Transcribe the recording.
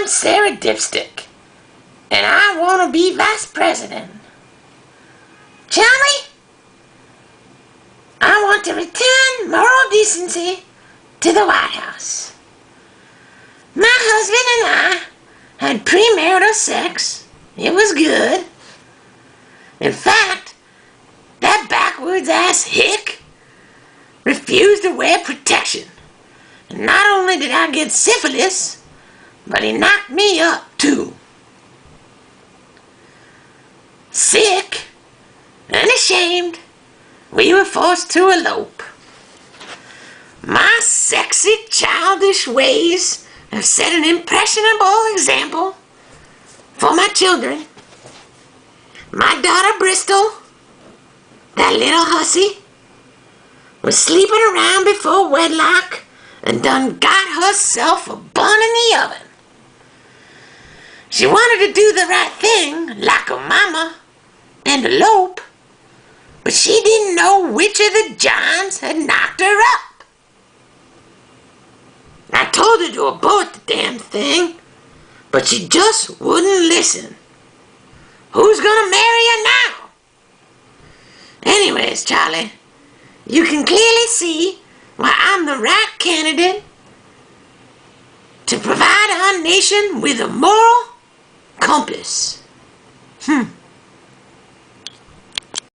I'm Sarah Dipstick, and I want to be vice president. Charlie, I want to return moral decency to the White House. My husband and I had premarital sex. It was good. In fact, that backwards ass hick refused to wear protection. And not only did I get syphilis, but he knocked me up too. Sick and ashamed, we were forced to elope. My sexy, childish ways have set an impressionable example for my children. My daughter Bristol, that little hussy, was sleeping around before wedlock and done got herself a bun in the oven. She wanted to do the right thing, like her mama, and elope, but she didn't know which of the Johns had knocked her up. I told her to abort the damn thing, but she just wouldn't listen. Who's gonna marry her now? Anyways, Charlie, you can clearly see why I'm the right candidate to provide our nation with a moral compass.